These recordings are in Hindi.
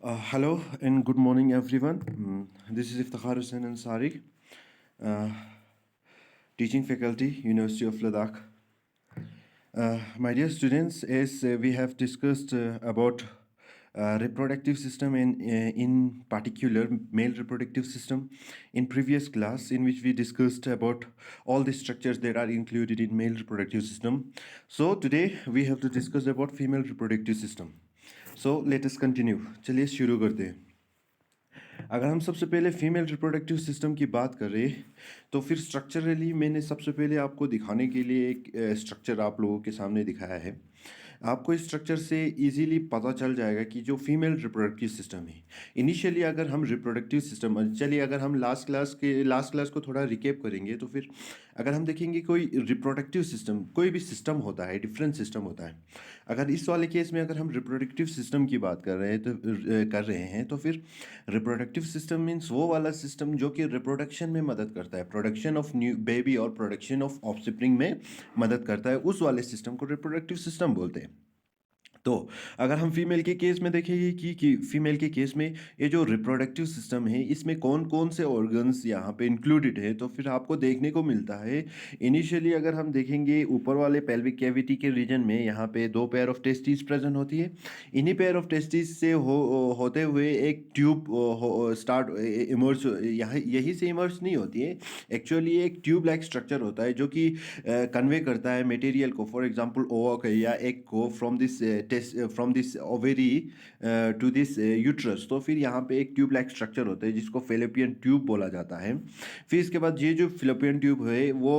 Hello and good morning, everyone. This is Iftikhar Hussain Ansari, uh, teaching faculty, University of Ladakh. My dear students, as we have discussed about reproductive system and in particular male reproductive system in previous class, in which we discussed about all the structures that are included in male reproductive system. So today we have to discuss about female reproductive system. So let us continue. चलिए शुरू करते हैं. अगर हम सबसे पहले फीमेल रिप्रोडक्टिव सिस्टम की बात करें तो फिर स्ट्रक्चरली मैंने सबसे पहले आपको दिखाने के लिए एक स्ट्रक्चर आप लोगों के सामने दिखाया है. आपको इस स्ट्रक्चर से इजीली पता चल जाएगा कि जो फीमेल रिप्रोडक्टिव सिस्टम है इनिशियली अगर हम रिप्रोडक्टिव सिस्टम चलिए अगर हम लास्ट क्लास को थोड़ा रिकेप करेंगे तो फिर अगर हम देखेंगे कोई रिप्रोडक्टिव सिस्टम कोई भी सिस्टम होता है डिफरेंट सिस्टम होता है. अगर इस वाले केस में अगर हम रिप्रोडक्टिव सिस्टम की बात कर रहे हैं तो फिर रिप्रोडक्टिव सिस्टम मीन्स वो वाला सिस्टम जो कि रिप्रोडक्शन में मदद करता है, प्रोडक्शन ऑफ न्यू बेबी और प्रोडक्शन ऑफ ऑफस्प्रिंग में मदद करता है, उस वाले सिस्टम को रिप्रोडक्टिव सिस्टम बोलते हैं. तो अगर हम फीमेल के केस में देखेंगे कि फीमेल के केस में ये जो रिप्रोडक्टिव सिस्टम है इसमें कौन कौन से ऑर्गन्स यहाँ पे इंक्लूडेड है तो फिर आपको देखने को मिलता है. इनिशियली अगर हम देखेंगे ऊपर वाले पेल्विक कैविटी के रीजन में यहाँ पे दो पेयर ऑफ टेस्टिस प्रेजेंट होती है. इन्हीं पेयर ऑफ टेस्टिस से होते हुए एक ट्यूब स्टार्ट इमर्ज यही से इमर्ज नहीं होती है. एक्चुअली एक ट्यूब लाइक स्ट्रक्चर होता है जो कि कन्वे करता है मटेरियल को, फॉर एग्जांपल ओवक या एग को from this ovary to this uterus. तो फिर यहाँ पे एक ट्यूब लाइक स्ट्रक्चर होता है जिसको फेलोपियन ट्यूब बोला जाता है. फिर इसके बाद ये जो फेलोपियन ट्यूब है वो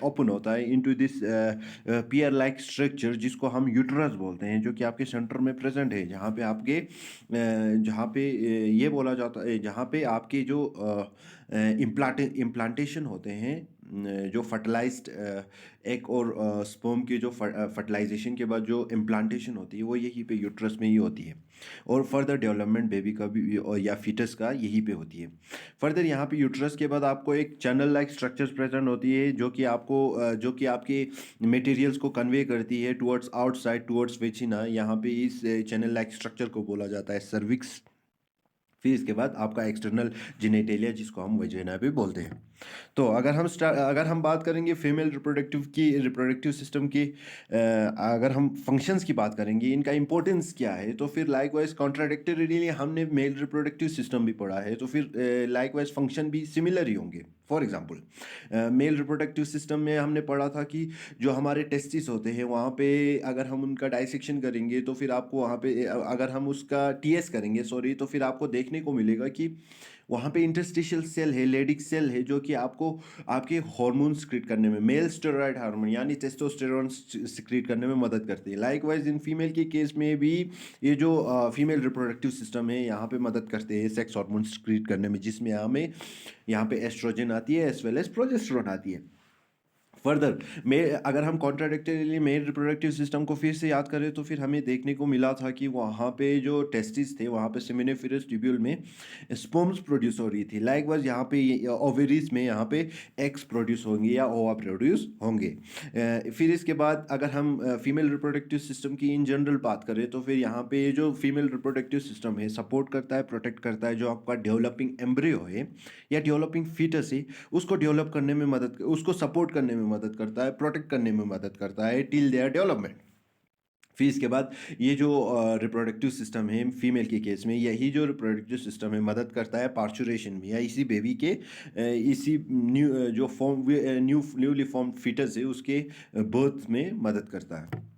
ओपन होता है into this pear like structure जिसको हम यूट्रस बोलते हैं, जो कि आपके सेंटर में प्रेजेंट है, जहाँ पे ये बोला जाता है, जहाँ पे आपके जो इम्प्लांटेशन होते हैं, जो फर्टिलाइज्ड एग और स्पर्म के जो फर्टिलाइजेशन के बाद जो इम्प्लांटेशन होती है वो यहीं पे यूट्रस में ही होती है. और फर्दर डेवलपमेंट बेबी का भी या फीटस का यहीं पे होती है. फर्दर यहाँ पे यूट्रस के बाद आपको एक चैनल लाइक स्ट्रक्चर्स प्रेजेंट होती है जो कि आपके मटेरियल्स को कन्वे करती है टुवर्ड्स आउटसाइड टुवर्ड्स वेजिना. यहाँ पे इस चैनल लाइक स्ट्रक्चर को बोला जाता है सर्विक्स. फिर इसके बाद आपका एक्सटर्नल जेनेटेलिया जिसको हम वजाइना भी बोलते हैं. तो अगर हम बात करेंगे फीमेल रिप्रोडक्टिव सिस्टम की, अगर हम फंक्शंस की बात करेंगे इनका इंपॉर्टेंस क्या है तो फिर लाइकवाइज कॉन्ट्राडिक्टरीली हमने मेल रिप्रोडक्टिव सिस्टम भी पढ़ा है तो फिर लाइकवाइज फंक्शन भी सिमिलर ही होंगे. For example male reproductive system में हमने पढ़ा था कि जो हमारे टेस्टिस होते हैं वहाँ पे अगर हम उनका डाइसेक्शन करेंगे तो फिर आपको वहाँ पे अगर हम उसका टीएस करेंगे सॉरी तो फिर आपको देखने को मिलेगा कि वहाँ पे इंटरस्टिशियल सेल है, लेडिक सेल है, जो कि आपको आपके हार्मोन सिक्रीट करने में, मेल स्टेरॉयड हार्मोन यानी टेस्टोस्टेरोन सिक्रीट करने में मदद करती है. लाइकवाइज इन फीमेल के केस में भी ये जो फीमेल रिप्रोडक्टिव सिस्टम है यहाँ पे मदद करते हैं सेक्स हार्मोन सिक्रीट करने में, जिसमें हमें यहाँ पे एस्ट्रोजन आती है एज वेल एज प्रोजेस्टेरोन आती है. फर्दर अगर हम कॉन्ट्राडिक्टरीली मेल रिप्रोडक्टिव सिस्टम को फिर से याद करें तो फिर हमें देखने को मिला था कि वहाँ पे जो टेस्टिस थे वहाँ पे सेमिनिफेरस ट्यूब्यूल में स्पर्म्स प्रोड्यूस हो रही थी. लाइकवाइज यहाँ पे ओवेरीज में यहाँ पे एग्स प्रोड्यूस होंगे या ओवा प्रोड्यूस होंगे. फिर इसके बाद अगर हम फीमेल रिप्रोडक्टिव सिस्टम की इन जनरल बात करें तो फिर यहाँ पे जो फीमेल रिप्रोडक्टिव सिस्टम है सपोर्ट करता है, प्रोटेक्ट करता है जो आपका डेवलपिंग एम्ब्रियो है या डेवलपिंग फीटस है उसको डेवलप करने में उसको सपोर्ट करने में मदद करता है, प्रोटेक्ट करने में मदद करता है टिल देयर डेवलपमेंट. फिर इसके बाद ये जो रिप्रोडक्टिव सिस्टम है फीमेल के केस में, यही जो रिप्रोडक्टिव सिस्टम है मदद करता है पार्चुरेशन में या इसी बेबी के इसी न्यूली फॉर्म फीटस है उसके बर्थ में मदद करता है.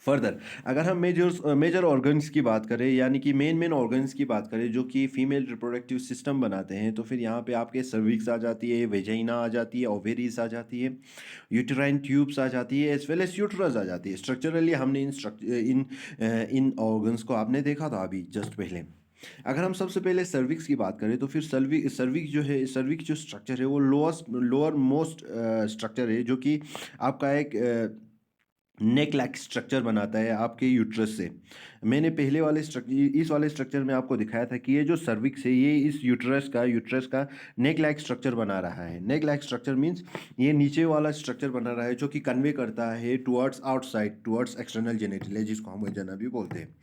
फर्दर अगर हम मेजर ऑर्गन्स की बात करें यानी कि मेन ऑर्गन्स की बात करें जो कि फीमेल रिप्रोडक्टिव सिस्टम बनाते हैं तो फिर यहाँ पे आपके सर्विक्स आ जाती है, वेजाइना आ जाती है, ओवेरीज आ जाती है, यूटेराइन ट्यूब्स आ जाती है एज वेल एज यूट्रस आ जाती है. स्ट्रक्चरली हमने इन ऑर्गन्स को आपने देखा था अभी जस्ट पहले. अगर हम सबसे पहले सर्विक्स की बात करें तो फिर सर्विक जो स्ट्रक्चर है वो लोअर मोस्ट स्ट्रक्चर है जो कि आपका एक नेक लाइक स्ट्रक्चर बनाता है आपके यूट्रस से. मैंने पहले वाले स्ट्रक्चर इस वाले स्ट्रक्चर में आपको दिखाया था कि ये जो सर्विक्स है ये इस यूट्रस का नेक लाइक स्ट्रक्चर बना रहा है। नेक लाइक स्ट्रक्चर मीन्स ये नीचे वाला स्ट्रक्चर बना रहा है जो कि कन्वे करता है towards outside, towards external genitalia, जिसको हम वेजाना भी बोलते हैं।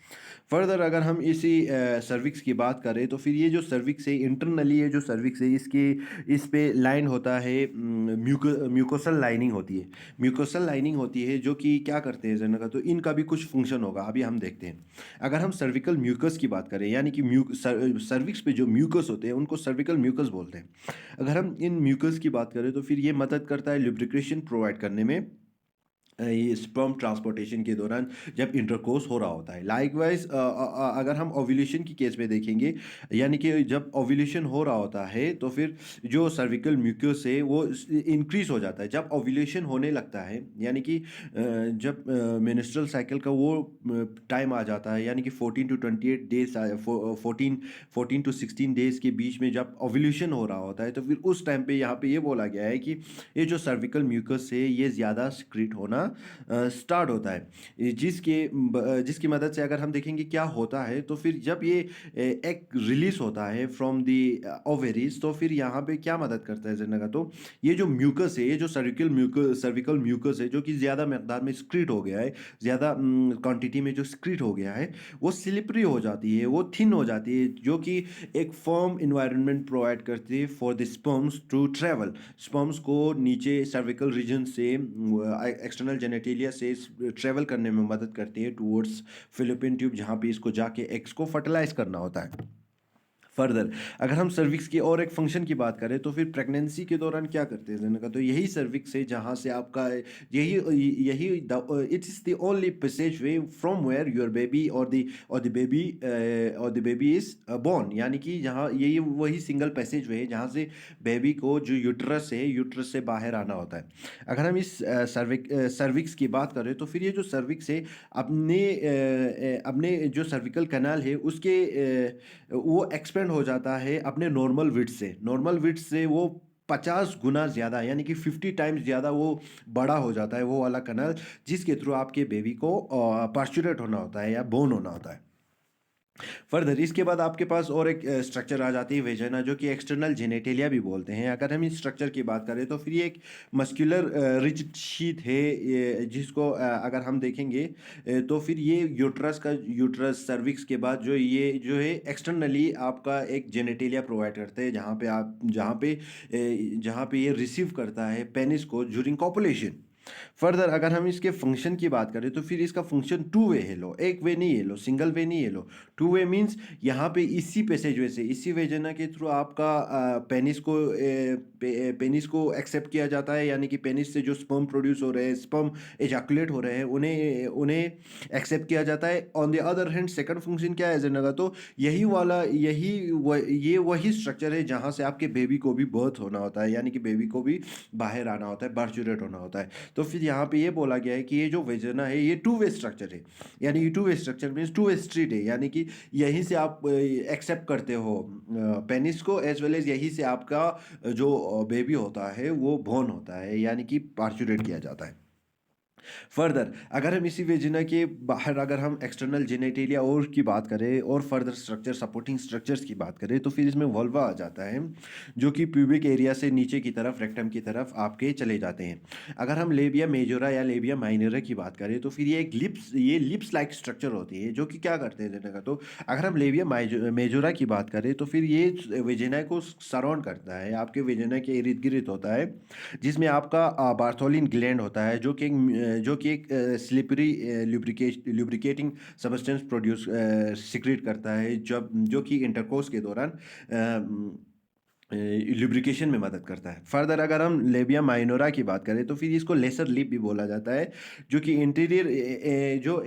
फर्दर अगर हम इसी सर्विक्स की बात करें तो फिर ये जो सर्विक्स है इंटरनली, ये जो सर्विक्स है इसके इस पे लाइन होता है, म्यूकोसल लाइनिंग होती है। म्यूकोसल लाइनिंग होती है जो कि क्या करते हैं जनक, तो इनका भी कुछ फंक्शन होगा, अभी हम देखते हैं। अगर हम सर्विकल म्यूकस की बात करें, यानी कि सर्विक्स पे जो म्यूकस होते हैं उनको सर्विकल म्यूकस बोलते हैं। अगर हम इन म्यूकस की बात करें तो फिर ये मदद करता है लुब्रिकेशन प्रोवाइड करने में, ये स्पर्म ट्रांसपोर्टेशन के दौरान जब इंटरकोर्स हो रहा होता है। लाइकवाइज अगर हम ओव्यूलेशन की केस में देखेंगे, यानी कि जब ओव्यूलेशन हो रहा होता है तो फिर जो सर्विकल म्यूकस है वो इंक्रीज हो जाता है जब ओव्यूलेशन होने लगता है। यानी कि जब मेंस्ट्रुअल साइकिल का वो टाइम आ जाता है, यानी कि 14 to 28 डेज, 14 to 16 डेज के बीच में जब ओव्यूलेशन हो रहा होता है, तो फिर उस टाइम पे यहाँ पे ये बोला गया है कि ये जो सर्विकल म्यूकस है ये ज़्यादा सिक्रीट होना स्टार्ट होता है। जिसकी मदद से अगर हम देखेंगे क्या होता है, तो फिर जब ये एक रिलीज होता है फ्रॉम दी ओवेरीज, तो फिर यहाँ पे क्या मदद करता है जनक, तो ये जो म्यूकस है, ये जो सर्विकल म्यूकस है जो कि ज़्यादा मकदार में सिक्रीट हो गया है, ज़्यादा क्वांटिटी में जो सिक्रीट हो गया है, वो स्लिपरी हो जाती है, वो थिन हो जाती है, जो कि एक फर्म इन्वायरमेंट प्रोवाइड करती है for the sperms to travel. Sperms को नीचे सर्विकल रीजन से एक्सटर्नल जेनेटेलिया से ट्रेवल करने में मदद करती है टूवर्ड्स फिलिपिन ट्यूब, जहाँ पे इसको जाके एग्स को फर्टिलाइज करना होता है। फर्दर अगर हम सर्विक्स की और एक फंक्शन की बात करें तो फिर प्रेगनेंसी के दौरान क्या करते हैं जनका, तो यही सर्विक्स है जहाँ से आपका यही यही it is the only passage way from where your baby और द बेबी इज बोर्न। यानी कि जहाँ यही वही सिंगल पैसेज वे है जहाँ से बेबी को जो यूट्रस है, यूट्रस से बाहर आना होता है। अगर हम इस सर्विक्स की बात करें तो फिर ये जो सर्विक्स है अपने जो सर्विकल कैनाल है उसके वो एक्सपेंड हो जाता है अपने नॉर्मल विड्थ से वो 50 गुना ज़्यादा, यानी कि 50 टाइम्स ज़्यादा वो बड़ा हो जाता है वो वाला कनल, जिसके थ्रू आपके बेबी को पार्चुरेट होना होता है या बोन होना होता है। फर्दर इसके बाद आपके पास और एक स्ट्रक्चर आ जाती है वेजाइना, जो कि एक्सटर्नल जेनेटेलिया भी बोलते हैं। अगर हम इस स्ट्रक्चर की बात करें तो फिर ये एक मस्कुलर रिजिड शीथ है, जिसको अगर हम देखेंगे तो फिर ये यूट्रस सर्विक्स के बाद ये जो है एक्सटर्नली आपका एक जेनेटेलिया प्रोवाइड करते हैं, जहाँ पे ये रिसीव करता है पेनिस को ज्यूरिंग कॉपुलेशन। फर्दर अगर हम इसके फंक्शन की बात करें तो फिर इसका फंक्शन टू वे है लो, एक वे नहीं है लो, सिंगल वे नहीं है लो, टू वे मीन्स यहाँ पे इसी पैसेज वे से, इसी वेजना के थ्रू आपका पेनिस को एक्सेप्ट किया जाता है, यानी कि पेनिस से जो स्पर्म प्रोड्यूस हो रहे हैं, स्पर्म एजाकुलेट हो रहे हैं, उन्हें उन्हें एक्सेप्ट किया जाता है। On the other hand second function क्या है जनगा, तो ये वही स्ट्रक्चर है जहाँ से आपके बेबी को भी बर्थ होना होता है, यानी कि बेबी को भी बाहर आना होता है, बार्चुरेट होना होता है। तो फिर यहाँ पे ये बोला गया है कि ये जो वेजना है ये टू वे स्ट्रक्चर है, यानी कि two way structure means two way street है, यानी कि यहीं से आप एक्सेप्ट करते हो पेनिस को, एज वेल एज यहीं से आपका जो बेबी होता है वो बोर्न होता है, यानी कि पार्चुरेट किया जाता है। फर्दर अगर हम इसी वेजिना के बाहर अगर हम एक्सटर्नल जेनेटेलिया और की बात करें और फर्दर स्ट्रक्चर सपोर्टिंग स्ट्रक्चर्स की बात करें तो फिर इसमें वल्वा आ जाता है, जो कि प्यूबिक एरिया से नीचे की तरफ रेक्टम की तरफ आपके चले जाते हैं। अगर हम लेबिया मेजोरा या लेबिया माइनरा की बात करें तो फिर ये लिप्स लाइक स्ट्रक्चर होती है, जो कि क्या करते हैं जनका, तो अगर हम लेबिया मेजोरा की बात करें तो फिर ये वेजिना को सराउंड करता है, आपके वेजिना के इर्द गिर्द होता है, जिसमें आपका बार्थोलिन ग्लैंड होता है, जो कि एक slippery lubricating substance produce secrete करता है, जो कि इंटरकोर्स के दौरान लुब्रिकेशन में मदद करता है। फर्दर अगर हम लेबिया माइनोरा की बात करें तो फिर इसको लेसर लिप भी बोला जाता है, जो कि इंटीरियर जो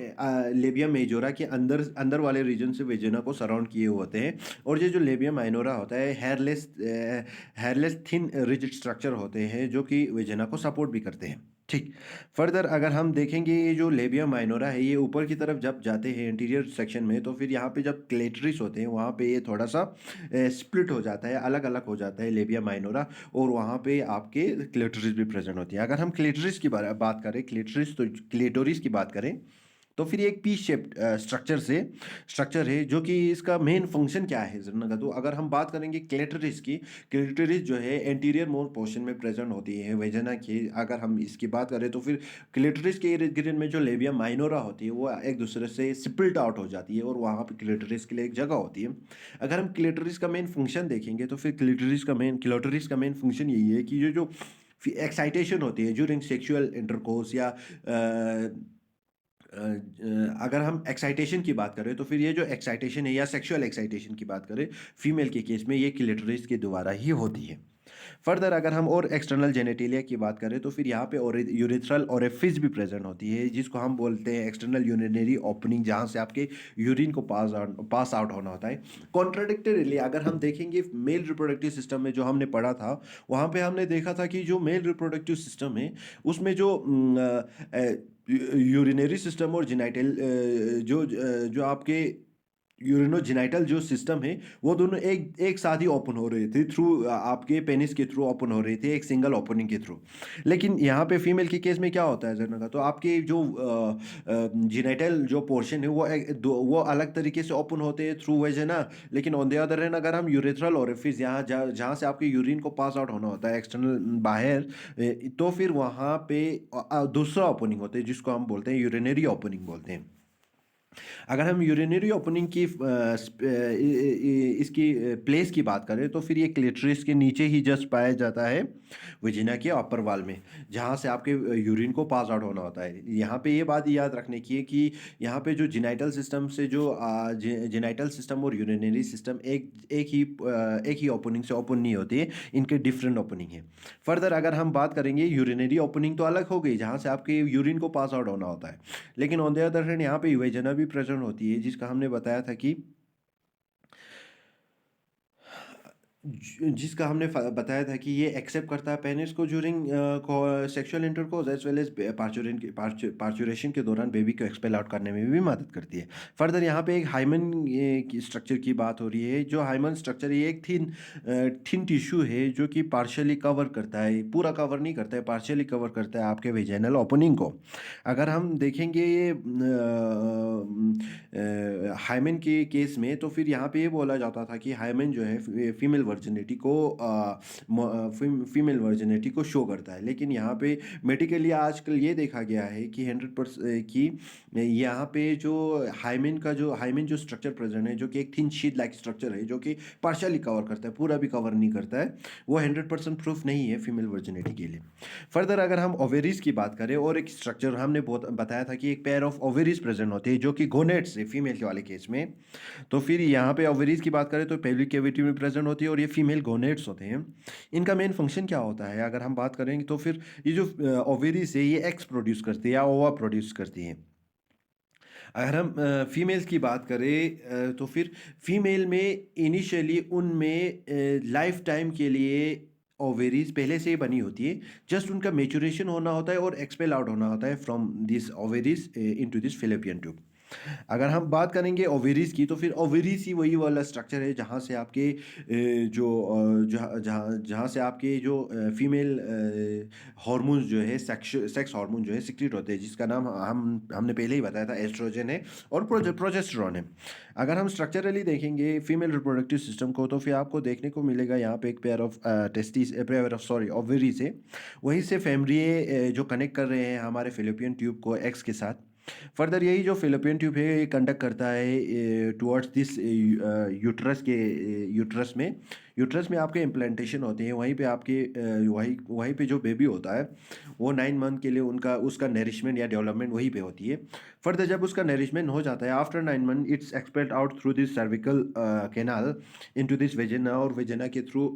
लेबिया मेजोरा के अंदर वाले रीजन से वेजिना को सराउंड किए हुए होते हैं। और ये जो लेबिया माइनोरा होता है हेयरलेस थिन रिजिड स्ट्रक्चर होते हैं, जो कि वेजिना को सपोर्ट भी करते हैं। ठीक। फर्दर अगर हम देखेंगे ये जो लेबिया माइनोरा है ये ऊपर की तरफ जब जाते हैं इंटीरियर सेक्शन में, तो फिर यहाँ पे जब क्लेटरिस होते हैं वहाँ पे ये थोड़ा सा स्प्लिट हो जाता है, अलग अलग हो जाता है लेबिया माइनोरा, और वहाँ पे आपके क्लेटरिस भी प्रेजेंट होती है। अगर हम क्लेटरिस की बात करें, क्लेटोरिस की बात करें तो फिर ये एक पी शेप स्ट्रक्चर है, जो कि इसका मेन फंक्शन क्या है जनरल का। तो अगर हम बात करेंगे क्लेटरिस की, क्लेटरिस जो है एंटीरियर मोर पोर्शन में प्रेजेंट होती है वेजना की। अगर हम इसकी बात करें तो फिर क्लेटरिस के इर्द गिर्द में जो लेबिया माइनोरा होती है वो एक दूसरे से स्प्लिट आउट हो जाती है, और वहाँ पे क्लेटरिस के लिए एक जगह होती है। अगर हम क्लेटरिस का मेन फंक्शन देखेंगे तो फिर क्लेटरिस का मेन फंक्शन यही है कि जो एक्साइटेशन होती है ज्यूरिंग सेक्सुअल इंटरकोर्स, या अगर हम एक्साइटेशन की बात करें तो फिर ये जो एक्साइटेशन है या सेक्सुअल एक्साइटेशन की बात करें फीमेल के केस में, ये क्लिटोरिस के द्वारा ही होती है। फर्दर अगर हम और एक्सटर्नल जेनेटेलिया की बात करें तो फिर यहाँ पे और यूरिथ्रल ओरिफिस भी प्रेजेंट होती है, जिसको हम बोलते हैं एक्सटर्नल यूरिनरी ओपनिंग, जहाँ से आपके यूरिन को पास आउट होना होता है। कॉन्ट्राडिक्टरीली अगर हम देखेंगे मेल रिप्रोडक्टिव सिस्टम में जो हमने पढ़ा था, वहाँ पे हमने देखा था कि जो मेल रिप्रोडक्टिव सिस्टम है उसमें जो यूरिनरी सिस्टम और जेनाइटल जो आपके यूरिनोजेनाइटल जो सिस्टम है वो दोनों एक एक साथ ही ओपन हो रहे थे थ्रू आपके पेनिस के थ्रू ओपन हो रहे थे, एक सिंगल ओपनिंग के थ्रू। लेकिन यहाँ पे फीमेल के केस में क्या होता है जनरल का, तो आपके जो जेनाइटल जो पोर्शन है वो अलग तरीके से ओपन होते हैं थ्रू वेजिना। लेकिन ऑन द अदर हैंड अगर हम यूरेथ्रल ओरिफिस यहाँ जहाँ से आपके यूरिन को पास आउट होना होता है एक्सटर्नल बाहर, तो फिर वहाँ पे दूसरा ओपनिंग होता है जिसको हम बोलते हैं यूरिनरी ओपनिंग बोलते हैं। अगर हम यूरिनरी ओपनिंग की इसकी प्लेस की बात करें तो फिर ये क्लेटरिस के नीचे ही जस्ट पाया जाता है वजिना के अपर वाल में, जहाँ से आपके यूरिन को पास आउट होना होता है। यहाँ पे ये बात याद रखने की है कि यहाँ पे जो जेनाइटल सिस्टम से जो जेनाइटल सिस्टम और यूरिनरी सिस्टम एक ही ओपनिंग से ओपन नहीं होती है, इनके डिफरेंट ओपनिंग है। फर्दर अगर हम बात करेंगे यूरिनरी ओपनिंग तो अलग हो गई जहाँ से आपके यूरिन को पास आउट होना होता है, लेकिन ऑन द अदर हैंड यहाँ पे वेजना भी प्रेजेंट होती है, जिसका हमने बताया था कि जिसका हमने बताया था कि ये एक्सेप्ट करता है पेनिस को during sexual intercourse as well as parturition के दौरान बेबी को एक्सपेल आउट करने में भी मदद करती है। फर्दर यहाँ पे एक हाइमन की स्ट्रक्चर की बात हो रही है। जो हाइमन स्ट्रक्चर ये एक थिन टिश्यू है जो कि पार्शियली कवर करता है, पूरा कवर नहीं करता है, पार्शियली कवर करता है आपके वेजाइनल ओपनिंग को। अगर हम देखेंगे ये हाइमन के केस में तो फिर यहाँ पे ये बोला जाता था कि हाइमन जो है फीमेल वर्जिनिटी को शो करता है। लेकिन यहाँ पे मेडिकली आजकल ये देखा गया है कि 100% कि यहाँ पे जो हाइमन जो स्ट्रक्चर प्रेजेंट है, जो कि एक थिन शीट लाइक स्ट्रक्चर है जो कि पार्शियली कवर करता है, पूरा भी कवर नहीं करता है, वो 100% प्रूफ नहीं है फीमेल वर्जिनिटी के लिए। फर्दर अगर हम ओवेरीज की बात करें, और एक स्ट्रक्चर हमने बहुत बताया था कि एक पेयर ऑफ ओवेरीज प्रेजेंट होते हैं जो कि गोनेट्स है फीमेल के वाले केस में। तो फिर यहाँ पे ओवेरीज की बात करें तो पेल्विक कैविटी में प्रेजेंट होती है, और ये फीमेल गोनेट्स होते हैं। इनका मेन फंक्शन क्या होता है अगर हम बात करेंगे तो फिर ये जो ओवेरीज है ये एग्स प्रोड्यूस करती है या ओवा प्रोड्यूस करती हैं। अगर हम फीमेल्स की बात करें तो फिर फीमेल में इनिशियली उनमें लाइफ टाइम के लिए ओवेरीज पहले से ही बनी होती है, जस्ट उनका मेचुरेशन होना होता है और एक्सपेल आउट होना होता है from this ovaries into this Philippian tube. अगर हम बात करेंगे ओवेरीज की तो फिर ओवेरीज ही वही वाला स्ट्रक्चर है जहाँ से आपके जहाँ से आपके जो फीमेल हार्मोन्स जो है सेक्स हार्मोन जो है सिक्रीट होते हैं, जिसका नाम हमने पहले ही बताया था एस्ट्रोजन है और प्रोजेस्टेरॉन है। अगर हम स्ट्रक्चरली देखेंगे फीमेल रिप्रोडक्टिव सिस्टम को तो फिर आपको देखने को मिलेगा यहाँ पे एक पेयर ऑफ ओवेरीज है, वहीं से फेमरिए जो कनेक्ट कर रहे हैं हमारे फिलिपियन ट्यूब को एक्स के साथ। फर्दर यही जो फिलिपियन ट्यूब है ये कंडक्ट करता है टुवर्ड्स दिस यूट्रस में आपके इम्प्लांटेशन होते हैं, वहीं पे आपके वहीं पे जो बेबी होता है वो 9 मंथ के लिए उसका नरिशमेंट या डेवलपमेंट वहीं पे होती है। फर्दर जब उसका नरिशमेंट हो जाता है after 9 month it's expelled out through this cervical canal into this vagina, और वेजिना के थ्रू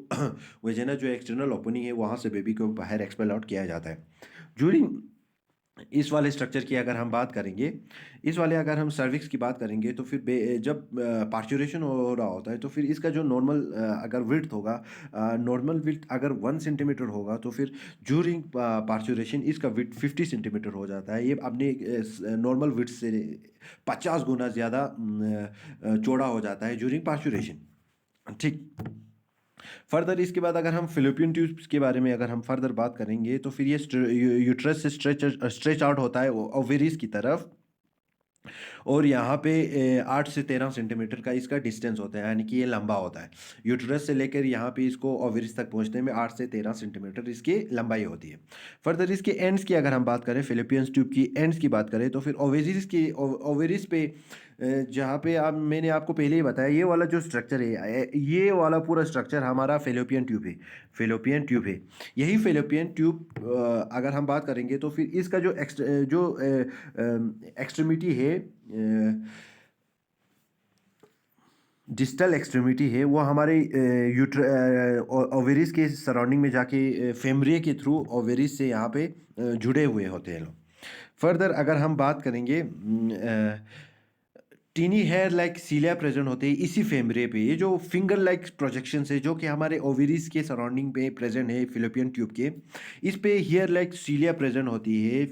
वेजिना जो एक्सटर्नल ओपनिंग है वहाँ से बेबी को बाहर एक्सपेल आउट किया जाता है। ज्यूरिंग इस वाले स्ट्रक्चर की अगर हम बात करेंगे, अगर हम सर्विक्स की बात करेंगे तो फिर जब पार्चुरेशन हो रहा होता है तो फिर इसका जो नॉर्मल अगर विड्थ होगा, नॉर्मल विड्थ अगर 1 सेंटीमीटर होगा तो फिर ज्यूरिंग पार्चुरेशन इसका विड्थ 50 सेंटीमीटर हो जाता है। ये अपने नॉर्मल विड्थ से 50 गुना ज़्यादा चौड़ा हो जाता है ज्यूरिंग पार्चुरेशन। ठीक। फर्दर इसके बाद अगर हम फिलिपियन ट्यूब्स के बारे में अगर हम फर्दर बात करेंगे तो फिर ये यूट्रस से स्ट्रेच आउट होता है ओवेरीज की तरफ, और यहाँ पे 8 से 13 सेंटीमीटर का इसका डिस्टेंस होता है, यानी कि ये लंबा होता है। यूट्रस से लेकर यहाँ पे इसको ओवरिस तक पहुँचने में 8 से 13 सेंटीमीटर इसकी लंबाई होती है। फर्दर इसके एंड्स की अगर हम बात करें, फिलिपियंस ट्यूब की एंड्स की बात करें, तो फिर ओवेरिस की ओवेरिस पे जहाँ पे आप मैंने आपको पहले ही बताया, ये वाला जो स्ट्रक्चर है, ये वाला पूरा स्ट्रक्चर हमारा फेलोपियन ट्यूब है। फेलोपियन ट्यूब है। यही फेलोपियन ट्यूब अगर हम बात करेंगे तो फिर इसका जो एक्सट्रीमिटी है, डिस्टल एक्सट्रीमिटी है, वो हमारे ओवेरिस के सराउंडिंग में जाके फेमरिया के थ्रू ओवेरिस से यहाँ पे जुड़े हुए होते हैं लोग। फर्दर अगर हम बात करेंगे, टीनी हेयर लाइक सीलिया प्रेजेंट होते हैं इसी फेमरे पे। ये जो फिंगर लाइक प्रोजेक्शन है जो कि हमारे ओवेरिस के सराउंडिंग पे प्रेजेंट है फिलिपियन ट्यूब के, इस पे हेयर लाइक सीलिया प्रेजेंट होती है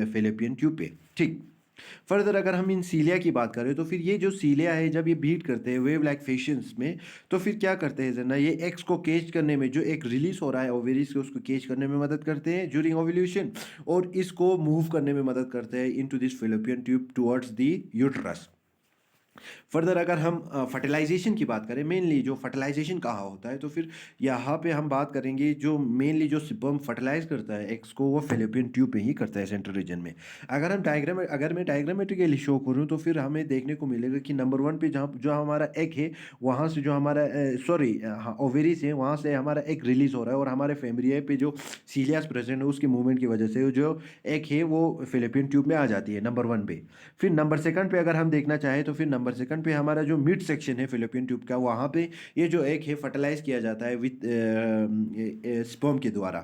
फिलिपियन ट्यूब पे। ठीक। फर्दर अगर हम इन सीलिया की बात करें तो फिर ये जो सीलिया है जब ये बीट करते हैं वेव लाइक फैशंस में, तो फिर क्या करते हैं जना, ये एक्स को केज करने में, जो एक रिलीज हो रहा है ओवेरिस के, उसको केज करने में मदद करते हैं ज्यूरिंग ओव्यूलेशन, और इसको मूव करने में मदद करते हैं into this Philippian tube towards the uterus. Further अगर हम फर्टिलाइजेशन की बात करें, मेनली जो फर्टिलाइजेशन कहाँ होता है, तो फिर यहाँ पे हम बात करेंगे जो मेनली जो स्पर्म फर्टिलाइज करता है एक्स को, वो फेलोपियन ट्यूब पे ही करता है सेंट्रल रीजन में। अगर मैं डायग्रामेटिकली शो करूँ तो फिर हमें देखने को मिलेगा कि नंबर 1 पे जहाँ जो हमारा एग है, वहाँ से जो हमारा ओवेरिस है, वहाँ से हमारा एग रिलीज हो रहा है, और हमारे फेमरिया पे जो सीलियास प्रेजेंट है उसके मूवमेंट की वजह से जो एग है वो फेलोपियन ट्यूब में आ जाती है नंबर 1 पे। फिर नंबर सेकंड पे अगर हम देखना चाहें तो फिर नंबर सेकंड पे हमारा जो मिड सेक्शन है फिलिपियन ट्यूब का, वहाँ पे ये जो एग है फर्टिलाइज किया जाता है विथ स्पर्म के द्वारा।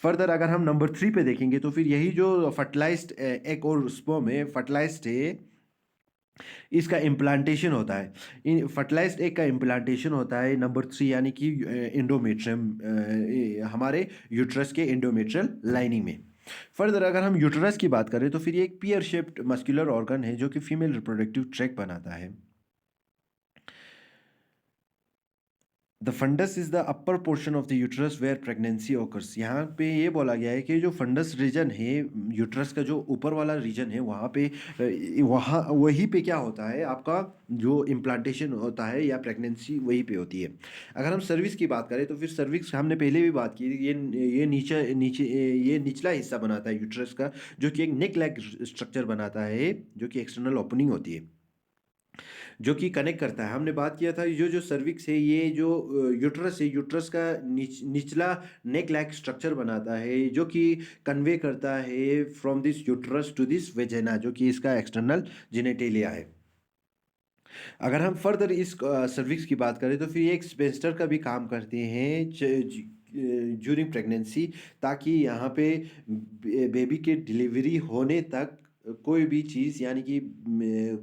फर्दर अगर हम नंबर 3 पे देखेंगे तो फिर यही जो फर्टिलाइज्ड एग और स्पर्म है, फर्टिलाइज्ड है, इसका इम्प्लांटेशन होता है। इन फर्टिलाइज्ड एग का इम्प्लांटेशन होता है नंबर 3, यानी कि इंडोमेट्रियम, हमारे यूट्रस के इंडोमेट्रियल लाइनिंग में। फर्दर अगर हम यूट्रस की बात करें तो फिर ये एक पियर शेप्ड मस्कुलर ऑर्गन है जो कि फीमेल रिप्रोडक्टिव ट्रैक्ट बनाता है। The fundus is the upper portion of the uterus where pregnancy occurs. यहाँ पे ये बोला गया है कि जो फंडस रीजन है यूट्रस का, जो ऊपर वाला रीजन है, वहाँ पे वहाँ वहीं पे क्या होता है, आपका जो इम्प्लांटेशन होता है या प्रेगनेंसी वहीं पे होती है। अगर हम सर्विक्स की बात करें तो फिर सर्विक्स हमने पहले भी बात की, ये नीचे नीचे ये निचला हिस्सा बनाता है यूट्रस का, जो कि एक नेक लाइक स्ट्रक्चर बनाता है, जो कि एक्सटर्नल ओपनिंग होती है, जो कि कनेक्ट करता है। हमने बात किया था जो सर्विक्स है, ये जो यूट्रस है, यूट्रस का निचला नेक लाइक स्ट्रक्चर बनाता है, जो कि कन्वे करता है from this uterus to this vagina, जो कि इसका एक्सटर्नल जेनेटेलिया है। अगर हम फर्दर इस सर्विक्स की बात करें तो फिर ये एक स्पेंसर का भी काम करते हैं ज्यूरिंग प्रेगनेंसी, ताकि यहाँ पे बेबी के डिलीवरी होने तक कोई भी चीज़, यानी कि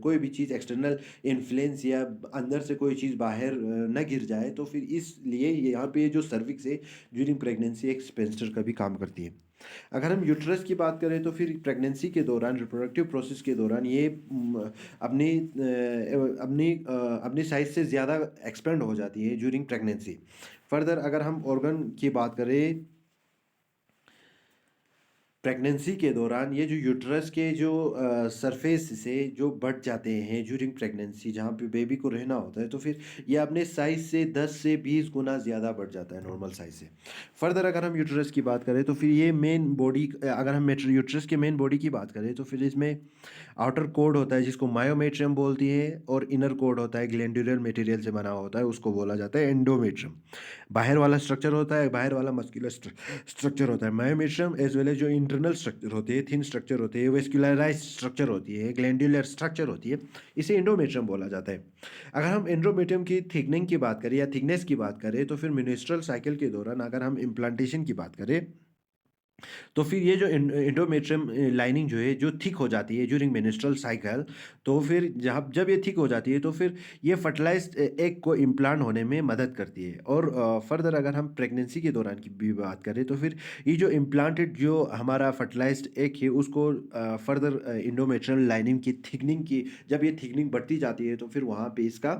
कोई भी चीज़ एक्सटर्नल इन्फ्लुएंस या अंदर से कोई चीज़ बाहर न गिर जाए, तो फिर इसलिए यहाँ पे जो सर्विक्स है ज्यूरिंग प्रेगनेंसी एक स्पेंसर का भी काम करती है। अगर हम यूट्रस की बात करें तो फिर प्रेगनेंसी के दौरान, रिप्रोडक्टिव प्रोसेस के दौरान, ये अपनी अपनी साइज से ज़्यादा एक्सपेंड हो जाती है ज्यूरिंग प्रेगनेंसी। फर्दर अगर हम ऑर्गन की बात करें, प्रेगनेंसी के दौरान ये जो यूट्रस के जो सरफेस से जो बढ़ जाते हैं ज्यूरिंग प्रेगनेंसी, जहाँ पे बेबी को रहना होता है, तो फिर ये अपने साइज से 10 से 20 गुना ज़्यादा बढ़ जाता है नॉर्मल साइज से। फर्दर अगर हम यूट्रस की बात करें तो फिर ये मेन बॉडी, अगर हम यूट्रस के मेन बॉडी की बात करें तो फिर इसमें आउटर कोड होता है जिसको मायोमेट्रियम बोलती है, और इनर कोड होता है ग्लैंडुलर मटेरियल से बना होता है, उसको बोला जाता है एंडोमेट्रियम। बाहर वाला स्ट्रक्चर होता है, बाहर वाला मस्कुलर स्ट्रक्चर होता है मायोमेट्रियम, एज वेल एज जो इंटरनल स्ट्रक्चर होते हैं, थिन स्ट्रक्चर होते हैं, वेस्कुलराइज स्ट्रक्चर होती है, ग्लैंडुलर स्ट्रक्चर होती है, इसे एंडोमेट्रियम बोला जाता है। अगर हम एंडोमेट्रियम की थिकनिंग की बात करें या थिकनेस की बात करें तो फिर मिनिस्ट्रल साइकिल के दौरान अगर हम इम्प्लांटेशन की बात करें तो फिर ये जो एंडोमेट्रियम लाइनिंग जो है जो थिक हो जाती है ज्यूरिंग मेंस्ट्रुअल साइकिल, तो फिर जब ये थिक हो जाती है तो फिर ये फर्टिलाइज्ड एग को इम्प्लांट होने में मदद करती है। और फर्दर अगर हम प्रेगनेंसी के दौरान की भी बात करें तो फिर ये जो इम्प्लांटेड जो हमारा फर्टिलाइज्ड एग है उसको फर्दर एंडोमेट्रियल लाइनिंग की थिकनिंग की, जब ये थिकनिंग बढ़ती जाती है तो फिर वहाँ पे इसका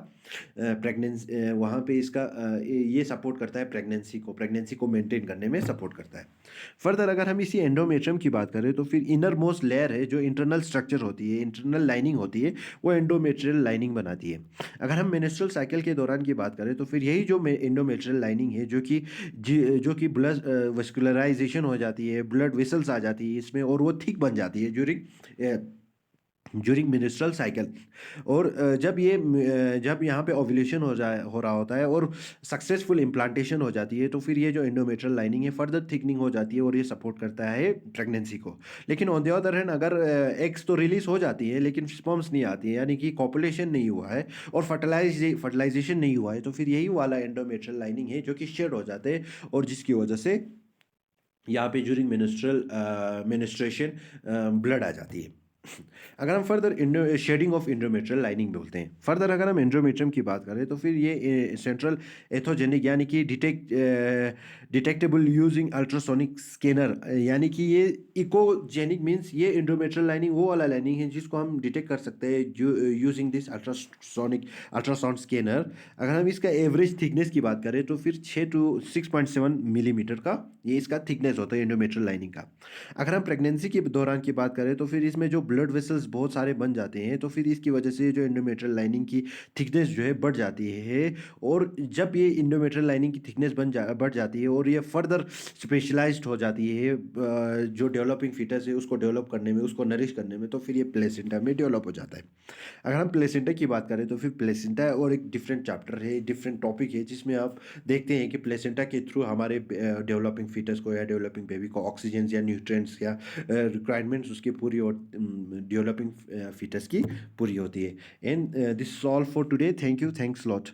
वहाँ पे इसका ये सपोर्ट करता है प्रेगनेंसी को मेंटेन करने में सपोर्ट करता है। फर्दर फर्दर अगर हम इसी एंडोमेट्रियम की बात करें तो फिर इनर मोस्ट लेयर है जो इंटरनल स्ट्रक्चर होती है, इंटरनल लाइनिंग होती है, वो एंडोमेट्रियल लाइनिंग बनाती है। अगर हम मेंस्ट्रुअल साइकिल के दौरान की बात करें तो फिर यही जो एंडोमेट्रियल लाइनिंग है जो कि ब्लड वस्कुलराइजेशन हो जाती है, ब्लड वेसल्स आ जाती है इसमें और वो थिक बन जाती है ड्यूरिंग मिनिस्ट्रल साइकिल। और जब यहाँ पे ओव्यूलेशन हो रहा होता है और सक्सेसफुल इम्प्लांटेशन हो जाती है तो फिर ये जो एंडोमेट्रियल लाइनिंग है फर्दर थिकनिंग हो जाती है और ये सपोर्ट करता है प्रेगनेंसी को। लेकिन ऑन द अदर हैंड अगर एग्स तो रिलीज हो जाती है लेकिन स्पर्म्स नहीं आती है, यानी कि कॉपुलेशन नहीं हुआ है और फर्टिलाइजेशन नहीं हुआ है, तो फिर यही वाला एंडोमेट्रियल लाइनिंग है जो कि शेड हो जाते हैं और जिसकी वजह से यहाँ पे ड्यूरिंग मिनिस्ट्रेशन ब्लड आ जाती है। अगर हम further shedding of endometrial lining बोलते हैं। फर्दर अगर हम एंडोमेट्रियम की बात करें तो फिर ये सेंट्रल एथोजेनिक यानी कि डिटेक्टेबल यूजिंग अल्ट्रासोनिक स्कैनर, यानी कि ये इकोजेनिक मींस ये एंडोमेट्रियल लाइनिंग वो वाला लाइनिंग है जिसको हम डिटेक्ट कर सकते हैं यूजिंग दिस अल्ट्रासाउंड स्कैनर। अगर हम इसका एवरेज थिकनेस की बात करें तो फिर 6 to 6.7 मिलीमीटर का ये इसका थिकनेस होता है एंडोमेट्रियल लाइनिंग का। अगर हम प्रेगनेंसी के दौरान की बात करें तो फिर इसमें जो ब्लड वेसल्स बहुत सारे बन जाते हैं तो फिर इसकी वजह से जो एंडोमेट्रियल लाइनिंग की थिकनेस जो है बढ़ जाती है। और जब ये एंडोमेट्रियल लाइनिंग की थिकनेस बढ़ जाती है और ये फर्दर स्पेशलाइज्ड हो जाती है जो डेवलपिंग फीटस है उसको डेवलप करने में, उसको नरिश करने में, तो फिर ये प्लेसेंटा में डेवलप हो जाता है। अगर हम प्लेसेंटा की बात करें तो फिर प्लेसेंटा और एक डिफरेंट चैप्टर है, डिफरेंट टॉपिक है जिसमें आप देखते हैं कि प्लेसेंटा के थ्रू हमारे डेवलपिंग फीटस को या डेवलपिंग बेबी को ऑक्सीजन या न्यूट्रिएंट्स या रिक्वायरमेंट्स उसकी पूरी और डेवलपिंग फीटस की पूरी होती है। And this is all for today. Thank you, thanks lot.